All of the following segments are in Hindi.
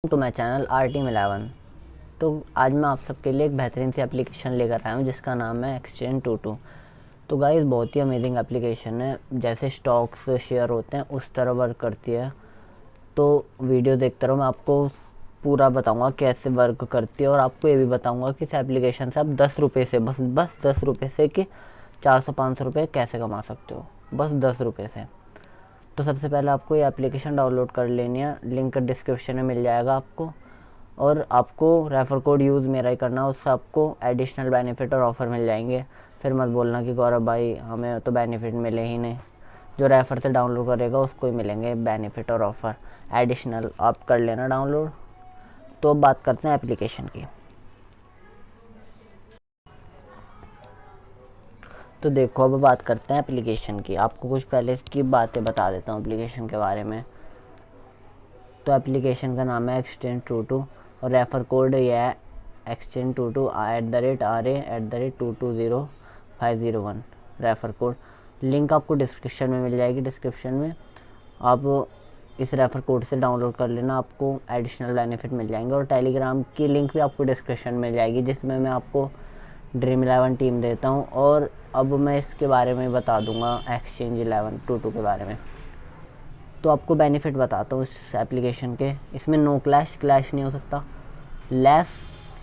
To my channel RTM11। तो आज मैं आप सबके लिए एक बेहतरीन सी एप्लीकेशन लेकर आया हूँ जिसका नाम है Exchange22। तो गाइस बहुत ही अमेजिंग एप्लीकेशन है, जैसे स्टॉक्स शेयर होते हैं उस तरह वर्क करती है। तो वीडियो देखते रहो, मैं आपको पूरा बताऊंगा कैसे वर्क करती है और आपको ये भी बताऊंगा कि इस एप्लीकेशन से आप 10 रुपये से बस 10 रुपये से कि 400-500 रुपये कैसे कमा सकते हो, बस 10 रुपये से। तो सबसे पहले आपको ये एप्लीकेशन डाउनलोड कर लेनी है, लिंक डिस्क्रिप्शन में मिल जाएगा आपको। और आपको रेफ़र कोड यूज़ मेरा ही करना है, उससे आपको एडिशनल बेनिफिट और ऑफ़र मिल जाएंगे। फिर मत बोलना कि गौरव भाई हमें तो बेनिफिट मिले ही नहीं। जो रेफ़र से डाउनलोड करेगा उसको ही मिलेंगे बेनिफिट और ऑफ़र एडिशनल, आप कर लेना डाउनलोड। तो अब बात करते हैं एप्लीकेशन की। तो देखो अब बात करते हैं एप्लीकेशन की। आपको कुछ पहले इसकी बातें बता देता हूँ एप्लीकेशन के बारे में। तो एप्लीकेशन का नाम है Exchange22 और रेफ़र कोड ये है Exchange22@RA@220501 रेफ़र कोड। लिंक आपको डिस्क्रिप्शन में मिल जाएगी, डिस्क्रिप्शन में आप इस रेफ़र कोड से डाउनलोड कर लेना, आपको एडिशनल बेनिफिट मिल जाएंगे। और टेलीग्राम की लिंक भी आपको डिस्क्रिप्शन में मिल जाएगी, जिसमें मैं आपको Dream11 टीम देता हूँ। और अब मैं इसके बारे में बता दूँगा Exchange22 के बारे में। तो आपको बेनिफिट बताता हूँ इस एप्लीकेशन के। इसमें नो क्लैश नहीं हो सकता, लेस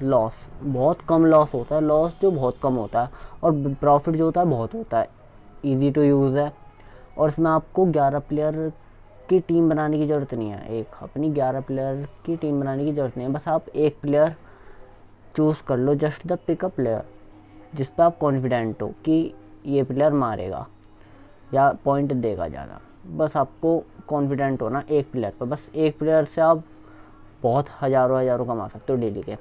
लॉस, बहुत कम लॉस होता है, लॉस जो बहुत कम होता है, और प्रॉफिट जो होता है बहुत होता है। इजी टू यूज़ है। और इसमें आपको 11 प्लेयर की टीम बनाने की ज़रूरत नहीं है, एक अपनी 11 प्लेयर की टीम बनाने की ज़रूरत नहीं है। बस आप एक प्लेयर चूज़ कर लो, जस्ट द पिकअप प्लेयर जिस पर आप कॉन्फिडेंट हो कि ये प्लेयर मारेगा या पॉइंट देगा ज़्यादा। बस आपको कॉन्फिडेंट होना एक प्लेयर पर, बस एक प्लेयर से आप बहुत हज़ारों कमा सकते हो डेली के।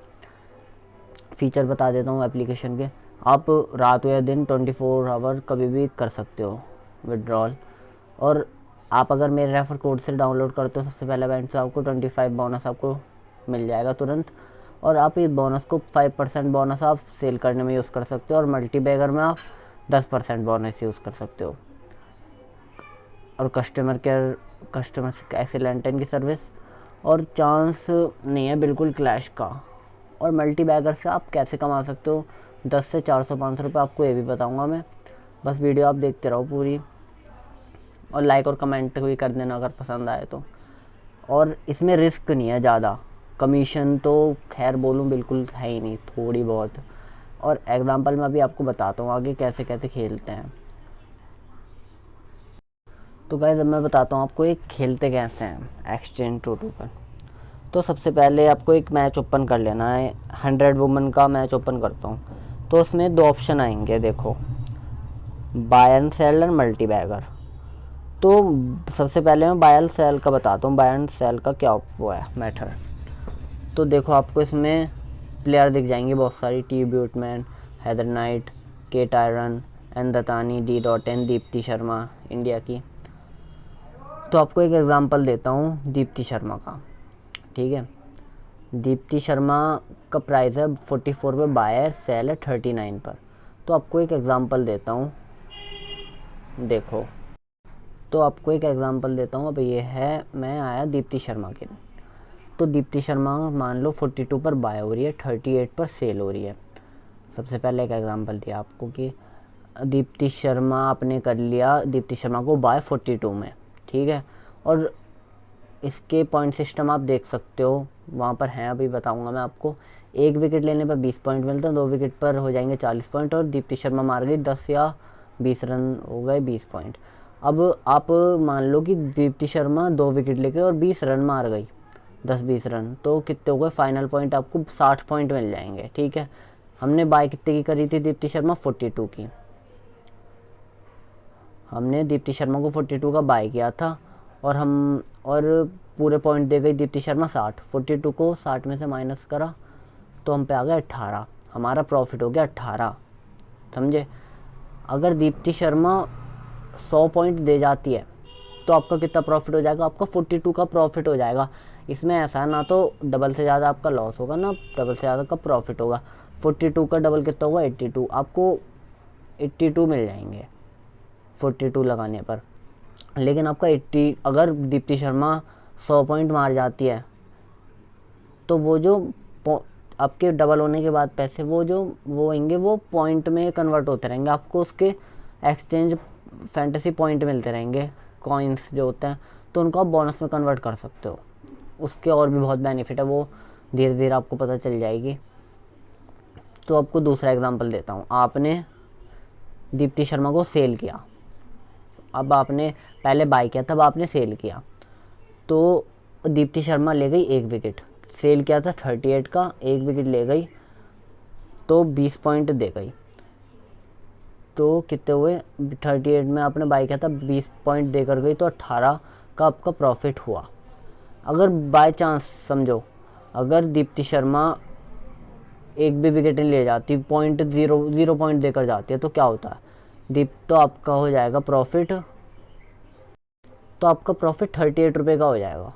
फ़ीचर बता देता हूँ एप्लीकेशन के। आप रात या दिन 24 आवर कभी भी कर सकते हो विड्रॉल। और आप अगर मेरे रेफ़र कोड से डाउनलोड करते हो सबसे पहले बैंक से आपको 25 बोनस आपको मिल जाएगा तुरंत। और आप इस बोनस को 5% बोनस आप सेल करने में यूज़ कर सकते हो, और मल्टीबैगर में आप 10% बोनस यूज़ कर सकते हो। और कस्टमर एक्सीलेंट इनकी सर्विस, और चांस नहीं है बिल्कुल क्लैश का। और मल्टी बैगर से आप कैसे कमा सकते हो 10 से 400-500 रुपये, आपको ये भी बताऊंगा मैं। बस वीडियो आप देखते रहो पूरी, और लाइक और कमेंट भी कर देना अगर पसंद आए तो। और इसमें रिस्क नहीं है ज़्यादा, कमीशन तो खैर बोलूँ बिल्कुल है ही नहीं, थोड़ी बहुत। और एग्जांपल मैं अभी आपको बताता हूँ आगे कैसे कैसे खेलते हैं। तो गाइस अब मैं बताता हूँ आपको एक खेलते कैसे हैं Exchange22 पर। तो सबसे पहले आपको एक मैच ओपन कर लेना है, 100 वुमन का मैच ओपन करता हूँ। तो उसमें दो ऑप्शन आएंगे, देखो, बाय एंड सेल और मल्टी बैगर। तो सबसे पहले मैं बाय एंड सेल का बताता हूँ, बाय एंड सेल का क्या वो है मैथड। तो देखो आपको इसमें प्लेयर दिख जाएंगे बहुत सारी, टी ब्यूटमैन, Haider Knight, K Tyrone, N Dattani, D.N, Deepti Sharma India की। तो आपको एक एग्ज़ाम्पल देता हूँ दीप्ति शर्मा का, ठीक है। दीप्ति शर्मा का प्राइस है 44 पे, बायर सेल है 39 पर। तो आपको एक एग्ज़ाम्पल देता हूँ, देखो। तो आपको एक एग्ज़ाम्पल देता हूँ, अब ये है, मैं आया दीप्ति शर्मा के। तो दीप्ति शर्मा मान लो 42 पर बाय हो रही है, 38 पर सेल हो रही है। सबसे पहले एक एग्ज़ाम्पल दिया आपको कि दीप्ति शर्मा आपने कर लिया दीप्ति शर्मा को बाय 42 में, ठीक है। और इसके पॉइंट सिस्टम आप देख सकते हो, वहाँ पर हैं, अभी बताऊंगा मैं आपको। एक विकेट लेने पर 20 पॉइंट मिलते हैं, 2 विकेट पर हो जाएंगे 40 पॉइंट, और दीप्ति शर्मा मार गई 10 या 20 रन, हो गए 20 पॉइंट। अब आप मान लो कि दीप्ति शर्मा 2 विकेट लेके और 20 रन मार गई, 10-20 रन, तो कितने हो गए फाइनल पॉइंट, आपको 60 पॉइंट मिल जाएंगे, ठीक है। हमने बाय कितने की करी थी दीप्ति शर्मा, 42 की। हमने दीप्ति शर्मा को 42 का बाय किया था, और पूरे पॉइंट दे गई दीप्ति शर्मा 60। 42 को 60 में से माइनस करा तो हम पे आ गया 18, हमारा प्रॉफिट हो गया 18, समझे। अगर दीप्ति शर्मा 100 पॉइंट दे जाती है तो आपका कितना प्रॉफिट हो जाएगा, आपका 42 का प्रॉफिट हो जाएगा। इसमें ऐसा है, ना तो डबल से ज़्यादा आपका लॉस होगा, ना डबल से ज़्यादा का प्रॉफिट होगा। 42 का डबल कितना होगा, 82, आपको 82 मिल जाएंगे 42 लगाने पर। लेकिन आपका 80, अगर दीप्ति शर्मा 100 पॉइंट मार जाती है तो वो जो आपके डबल होने के बाद पैसे वो होंगे वो पॉइंट में कन्वर्ट होते रहेंगे, आपको उसके एक्सचेंज फैंटेसी पॉइंट मिलते रहेंगे, कॉइन्स जो होते हैं, तो उनको आप बोनस में कन्वर्ट कर सकते हो। उसके और भी बहुत बेनिफिट है, वो धीरे धीरे आपको पता चल जाएगी। तो आपको दूसरा एग्जांपल देता हूँ। आपने दीप्ति शर्मा को सेल किया, अब आपने पहले बाय किया तब आपने सेल किया, तो दीप्ति शर्मा ले गई 1 विकेट, सेल किया था 38 का, 1 विकेट ले गई तो 20 पॉइंट दे गई। तो कितने हुए, 38 में आपने बाय किया था, 20 पॉइंट देकर गई, तो 18 का आपका प्रॉफिट हुआ। अगर बाय चांस समझो, अगर दीप्ति शर्मा एक भी विकेट नहीं ले जाती, पॉइंट 0 पॉइंट देकर जाती है, तो क्या होता है, तो आपका हो जाएगा प्रॉफिट, तो आपका प्रॉफिट 38 रुपये का हो जाएगा,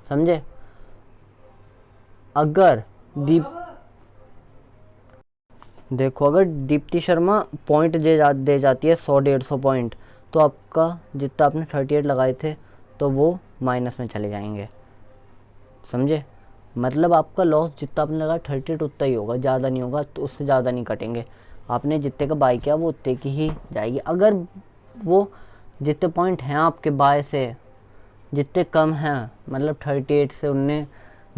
समझे। अगर देखो अगर दीप्ति शर्मा पॉइंट दे जाती है 100-150 पॉइंट, तो आपका जितना आपने 38 लगाए थे तो वो माइनस में चले जाएंगे, समझे। मतलब आपका लॉस जितना आपने लगाया 38 उतना ही होगा, ज़्यादा नहीं होगा, तो उससे ज़्यादा नहीं कटेंगे। आपने जितने का बाय किया वो उतने की ही जाएगी। अगर वो जितने पॉइंट हैं आपके बाय से जितने कम हैं, मतलब 38 से उनने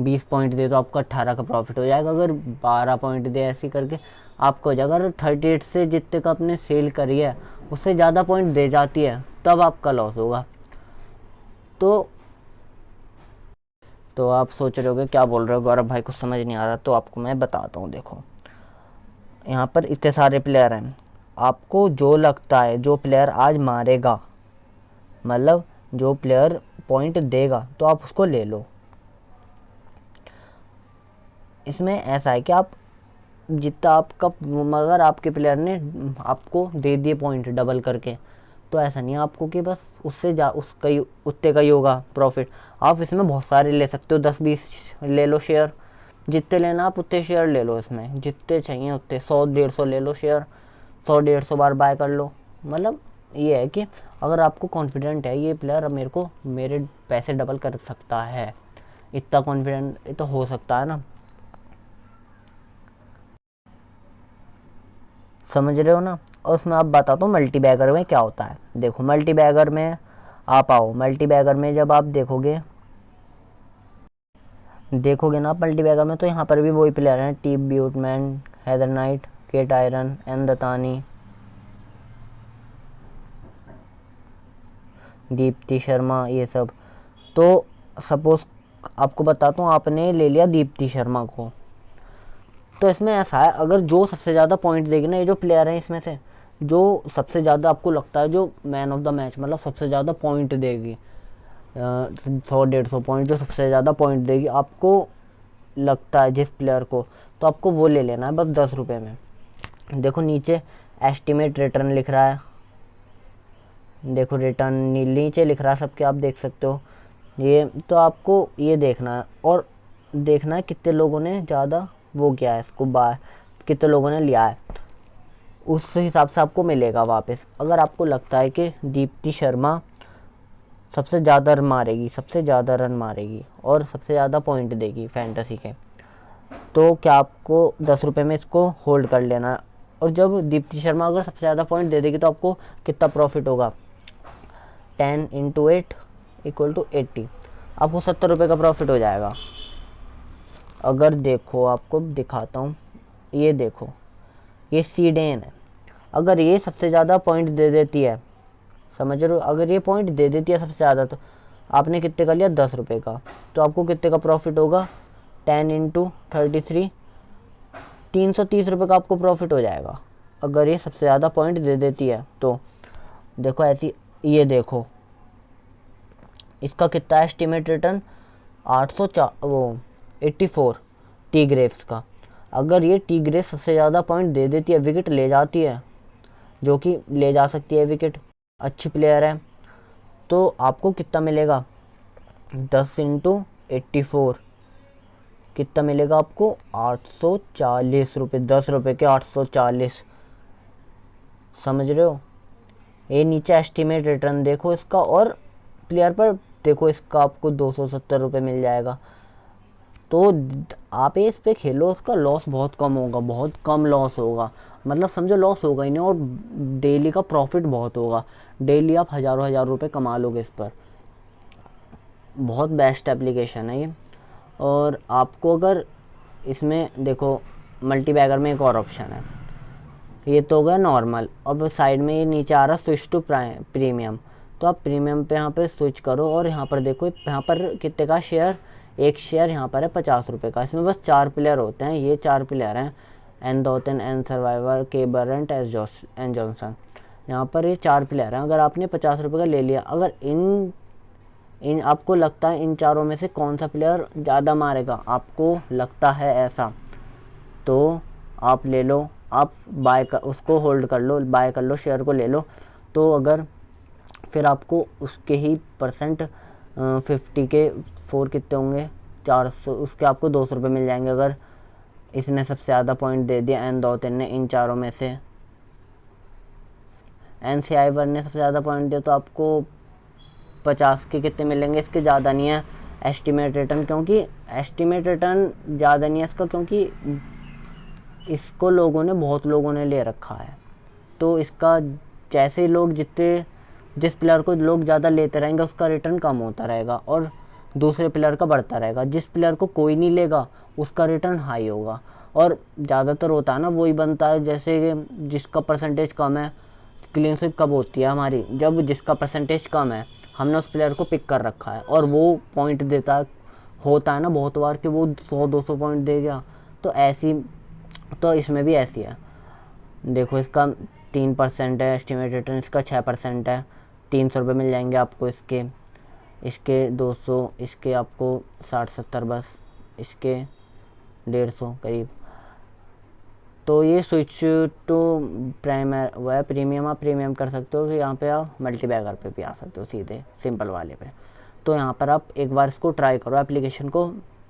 20 पॉइंट दे तो आपका 18 का प्रॉफिट हो जाएगा। अगर 12 पॉइंट दे ऐसे करके आपको हो जाएगा। अगर 38 से जितने का आपने सेल करी है उससे ज़्यादा पॉइंट दे जाती है तब आपका लॉस होगा। तो आप सोच रहे होगे क्या बोल रहे हो गौरव भाई, कुछ समझ नहीं आ रहा, तो आपको मैं बताता हूँ। देखो यहाँ पर इतने सारे प्लेयर हैं, आपको जो लगता है जो प्लेयर आज मारेगा, मतलब जो प्लेयर पॉइंट देगा, तो आप उसको ले लो। इसमें ऐसा है कि आप जितना आपका, मगर आपके प्लेयर ने आपको दे दिए पॉइंट डबल करके, तो ऐसा नहीं है आपको कि बस उससे उसका ही उतने का ही होगा प्रॉफिट। आप इसमें बहुत सारे ले सकते हो, 10-20 ले लो शेयर, जितने लेना आप उतने शेयर ले लो, इसमें जितने चाहिए उतने, 100-150 ले लो शेयर, 100-150 बार बाय कर लो। मतलब ये है कि अगर आपको कॉन्फिडेंट है ये प्लेयर मेरे को मेरे पैसे डबल कर सकता है, इतना कॉन्फिडेंट तो हो सकता है ना, समझ रहे हो ना। और उसमें आप बताता हूँ मल्टी बैगर में क्या होता है। देखो मल्टी बैगर में आप आओ, मल्टी बैगर में जब आप देखोगे ना आप मल्टी बैगर में, तो यहाँ पर भी वही प्लेयर हैं, टीम ब्यूटमैन, हैदर नाइट, केट आयरन, एन दत्तानी, दीप्ति शर्मा, ये सब। तो सपोज आपको बताता हूँ, आपने ले लिया दीप्ति शर्मा को, तो इसमें ऐसा है, अगर जो सबसे ज़्यादा पॉइंट देगी ना, ये जो प्लेयर हैं इसमें से जो सबसे ज़्यादा आपको लगता है जो मैन ऑफ द मैच, मतलब सबसे ज़्यादा पॉइंट देगी, 100-150 पॉइंट, जो सबसे ज़्यादा पॉइंट देगी आपको लगता है जिस प्लेयर को, तो आपको वो ले लेना है बस 10 रुपये में। देखो नीचे एस्टिमेट रिटर्न लिख रहा है, देखो रिटर्न नीचे लिख रहा है सबके, आप देख सकते हो ये। तो आपको ये देखना है और देखना है कितने लोगों ने ज़्यादा वो किया है इसको, बाय कितने लोगों ने लिया है, उस हिसाब से आपको मिलेगा वापस। अगर आपको लगता है कि दीप्ति शर्मा सबसे ज़्यादा रन मारेगी और सबसे ज़्यादा पॉइंट देगी फैंटेसी के, तो क्या आपको 10 रुपये में इसको होल्ड कर लेना है। और जब दीप्ति शर्मा अगर सबसे ज़्यादा पॉइंट दे देगी तो आपको कितना प्रॉफिट होगा, 10 × 8 = 80, आपको 70 रुपये का प्रॉफिट हो जाएगा। अगर देखो आपको दिखाता हूँ, ये देखो ये सीडेन है, अगर ये सबसे ज़्यादा पॉइंट दे देती है, समझ रहे हो, अगर ये पॉइंट दे देती है सबसे ज़्यादा, तो आपने कितने का लिया, 10 रुपये का, तो आपको कितने का प्रॉफिट होगा, 10 × 33, 330 रुपये का आपको प्रॉफिट हो जाएगा, अगर ये सबसे ज़्यादा पॉइंट दे देती है तो। देखो ऐसी, ये देखो इसका कितना एस्टिमेट रिटर्न, 84 टी ग्रेव्स का। अगर ये टी ग्रेव्स सबसे ज़्यादा पॉइंट दे देती है, विकेट ले जाती है, जो कि ले जा सकती है विकेट, अच्छी प्लेयर है, तो आपको कितना मिलेगा, 10 × 84 कितना मिलेगा आपको, 840 रुपये, 10 रुपये के 840, समझ रहे हो। ये नीचे एस्टिमेट रिटर्न देखो इसका, और प्लेयर पर देखो इसका आपको 270 रुपये मिल जाएगा। तो आप इस पे खेलो, उसका लॉस बहुत कम होगा, बहुत कम लॉस होगा, मतलब समझो लॉस होगा ही नहीं, और डेली का प्रॉफिट बहुत होगा। डेली आप हज़ारों हज़ार रुपये कमा लोगे इस पर। बहुत बेस्ट एप्लीकेशन है ये। और आपको अगर इसमें देखो, मल्टी बैगर में एक और ऑप्शन है, ये तो हो गया नॉर्मल। अब साइड में ये नीचे आ रहा स्विच टू प्रीमियम, तो आप प्रीमियम पे यहाँ पे स्विच करो, और यहाँ पर देखो यहाँ पर कितने का शेयर, एक शेयर यहाँ पर है 50 रुपये का। इसमें बस 4 प्लेयर होते हैं, ये 4 प्लेयर हैं, एन दोतन, एन सर्वाइवर, के बरंट, एन जॉनसन। यहाँ पर ये 4 प्लेयर हैं। अगर आपने 50 रुपये का ले लिया, अगर इन इन आपको लगता है इन चारों में से कौन सा प्लेयर ज़्यादा मारेगा, आपको लगता है ऐसा, तो आप ले लो, आप बाय कर, उसको होल्ड कर लो, बाय कर लो, शेयर को ले लो। तो अगर फिर आपको उसके ही परसेंट 50 के 4 कितने होंगे, 400, उसके आपको 200 रुपये मिल जाएंगे। अगर इसने सबसे ज़्यादा पॉइंट दे दिया, एन दोतन ने, इन चारों में से एन सी आई वन ने सबसे ज़्यादा पॉइंट दिया, तो आपको 50 के कितने मिलेंगे, इसके ज़्यादा नहीं है एस्टिमेट रिटर्न, क्योंकि एस्टिमेट रिटर्न ज़्यादा नहीं है इसका, क्योंकि इसको बहुत लोगों ने ले रखा है। तो इसका जैसे लोग जिस प्लेयर को लोग ज़्यादा लेते रहेंगे, उसका रिटर्न कम होता रहेगा, और दूसरे प्लेयर का बढ़ता रहेगा। जिस प्लेयर को कोई नहीं लेगा, उसका रिटर्न हाई होगा। और ज़्यादातर होता है ना, वही बनता है, जैसे जिसका परसेंटेज कम है। क्लीन स्वीप कब होती है हमारी, जब जिसका परसेंटेज कम है, हमने उस प्लेयर को पिक कर रखा है, और वो पॉइंट देता है। होता है ना बहुत बार कि वो 100-200 पॉइंट दे गया, तो ऐसी, तो इसमें भी ऐसी है। देखो इसका 3% है एस्टिमेट रिटर्न, इसका 6% है। 300 रुपये मिल जाएंगे आपको इसके, इसके 200, इसके आपको 60-70 बस, इसके 150 करीब। तो ये स्विच टू प्राइमर वो है, प्रीमियम आप प्रीमियम कर सकते हो। तो यहाँ पे आप मल्टी बैगर पे भी आ सकते हो सीधे, सिंपल वाले पे। तो यहाँ पर आप एक बार इसको ट्राई करो, एप्लीकेशन को,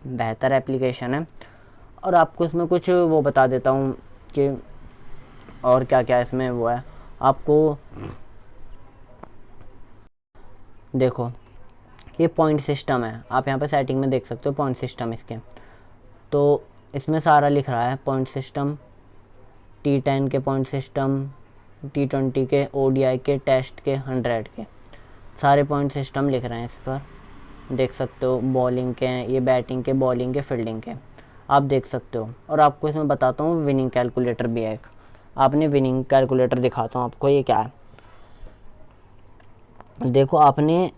बेहतर एप्लीकेशन है। और आपको इसमें कुछ वो बता देता हूँ कि और क्या क्या इसमें वो है। आपको देखो, ये पॉइंट सिस्टम है, आप यहाँ पे सेटिंग में देख सकते हो पॉइंट सिस्टम इसके। तो इसमें सारा लिख रहा है पॉइंट सिस्टम, T10 के पॉइंट सिस्टम, T20 के, ODI के, टेस्ट के, 100 के, सारे पॉइंट सिस्टम लिख रहे हैं इस पर, देख सकते हो। बॉलिंग के हैं ये, बैटिंग के, बॉलिंग के, फील्डिंग के, आप देख सकते हो। और आपको इसमें बताता हूँ विनिंग कैलकुलेटर भी है एक, आपने विनिंग कैलकुलेटर दिखाता हूँ आपको, ये क्या है। देखो, आपने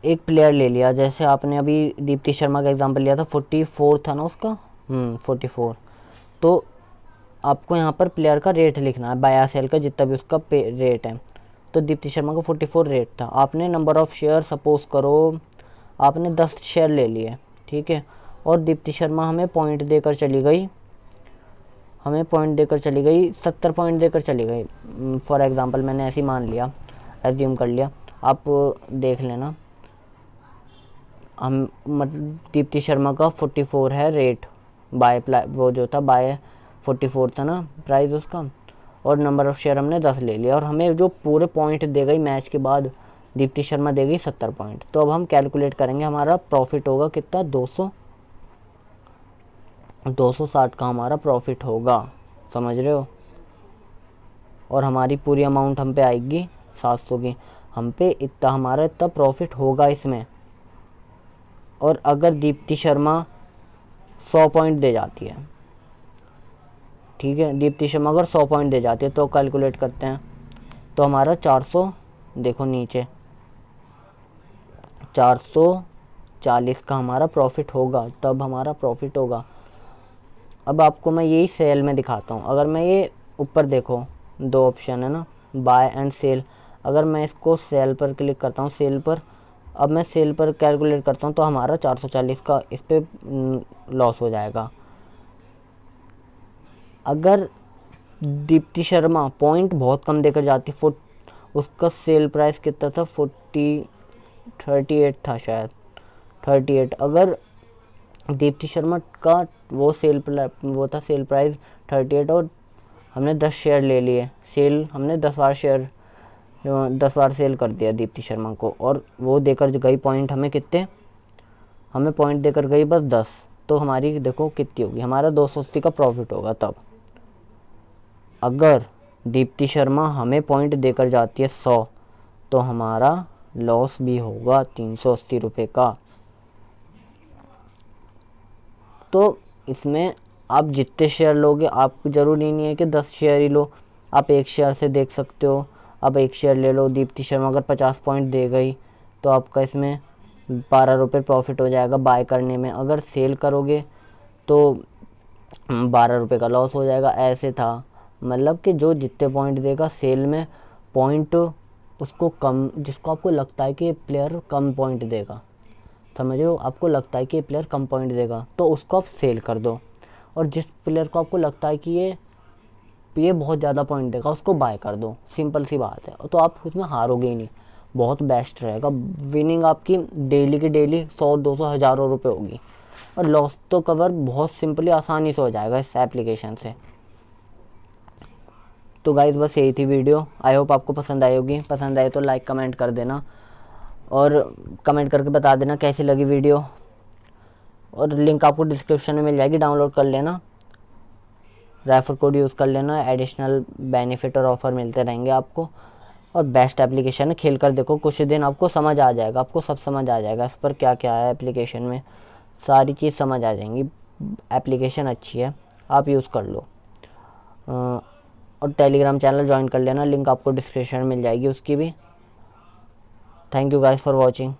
एक प्लेयर ले लिया, जैसे आपने अभी दीप्ति शर्मा का एग्जांपल लिया था, 44 था ना उसका, 44। तो आपको यहाँ पर प्लेयर का रेट लिखना है, बाय सेल का जितना भी उसका रेट है। तो दीप्ति शर्मा का 44 रेट था। आपने नंबर ऑफ़ शेयर, सपोज करो आपने 10 शेयर ले लिए, ठीक है। और दीप्ति शर्मा हमें पॉइंट देकर चली गई, 70 पॉइंट देकर चली गई। फॉर एग्ज़ाम्पल मैंने ऐसे ही मान लिया, एज्यूम कर लिया, आप देख लेना। हम मतलब दीप्ति शर्मा का 44 है रेट, बाय वो जो था बाय 44 था ना प्राइस उसका, और नंबर ऑफ़ शेयर हमने 10 ले लिया, और हमें जो पूरे पॉइंट दे गई मैच के बाद, दीप्ति शर्मा देगी 70 पॉइंट। तो अब हम कैलकुलेट करेंगे, हमारा प्रॉफिट होगा कितना, 260 का हमारा प्रॉफिट होगा, समझ रहे हो। और हमारी पूरी अमाउंट हम पे आएगी 700 की, हम पे इतना, हमारा इतना प्रॉफिट होगा इसमें। और अगर दीप्ति शर्मा 100 पॉइंट दे जाती है, ठीक है, दीप्ति शर्मा अगर 100 पॉइंट दे जाती है, तो कैलकुलेट करते हैं, तो हमारा 400, देखो नीचे 440 का हमारा प्रॉफिट होगा, तब हमारा प्रॉफिट होगा। अब आपको मैं यही सेल में दिखाता हूँ। अगर मैं ये ऊपर देखो 2 ऑप्शन है ना, बाय एंड सेल, अगर मैं इसको सेल पर क्लिक करता हूँ, सेल पर, अब मैं सेल पर कैलकुलेट करता हूँ, तो हमारा 440 का इस पर लॉस हो जाएगा। अगर दीप्ति शर्मा पॉइंट बहुत कम देकर जाती, उसका सेल प्राइस कितना था, 38 था शायद, 38। अगर दीप्ति शर्मा का वो सेल प्राइस 38, और हमने 10 शेयर ले लिए, हमने 10 बार सेल कर दिया दीप्ति शर्मा को, और वो देकर गई पॉइंट हमें कितने, हमें पॉइंट देकर गई बस 10, तो हमारी देखो कितनी होगी, हमारा 280 का प्रॉफिट होगा। तब अगर दीप्ति शर्मा हमें पॉइंट देकर जाती है 100, तो हमारा लॉस भी होगा 380 रुपये का। तो इसमें आप जितने शेयर लोगे, आपको ज़रूरी नहीं है कि 10 शेयर ही लो, आप एक शेयर से देख सकते हो। आप एक शेयर ले लो, दीप्ति शर्मा अगर 50 पॉइंट दे गई तो आपका इसमें 12 रुपये प्रॉफिट हो जाएगा बाय करने में। अगर सेल करोगे तो 12 रुपये का लॉस हो जाएगा। ऐसे था, मतलब कि जो जितने पॉइंट देगा सेल में, पॉइंट उसको कम, जिसको आपको लगता है कि ये प्लेयर कम पॉइंट देगा, समझ रहे हो, आपको लगता है कि ये प्लेयर कम पॉइंट देगा तो उसको आप सेल कर दो। और जिस प्लेयर को आपको लगता है कि ये बहुत ज़्यादा पॉइंट देगा, उसको बाय कर दो। सिंपल सी बात है। तो आप उसमें हारोगे ही नहीं, बहुत बेस्ट रहेगा। विनिंग आपकी डेली की डेली 100-200 हज़ारों रुपये होगी। और लॉस तो कवर बहुत सिंपली आसानी से हो जाएगा इस एप्लीकेशन से। तो गाइज़ बस यही थी वीडियो। आई होप आपको पसंद आई होगी। पसंद आए तो लाइक कमेंट कर देना, और कमेंट करके बता देना कैसी लगी वीडियो। और लिंक आपको डिस्क्रिप्शन में मिल जाएगी, डाउनलोड कर लेना, रेफर कोड यूज़ कर लेना, एडिशनल बेनिफिट और ऑफ़र मिलते रहेंगे आपको। और बेस्ट एप्लीकेशन है, खेल कर देखो, कुछ दिन आपको समझ आ जाएगा, आपको सब समझ आ जाएगा इस पर क्या क्या है एप्लीकेशन में, सारी चीज़ समझ आ जाएंगी। एप्लीकेशन अच्छी है, आप यूज़ कर लो। और टेलीग्राम चैनल ज्वाइन कर लेना, लिंक आपको डिस्क्रिप्शन में मिल जाएगी उसकी भी। Thank you guys for watching.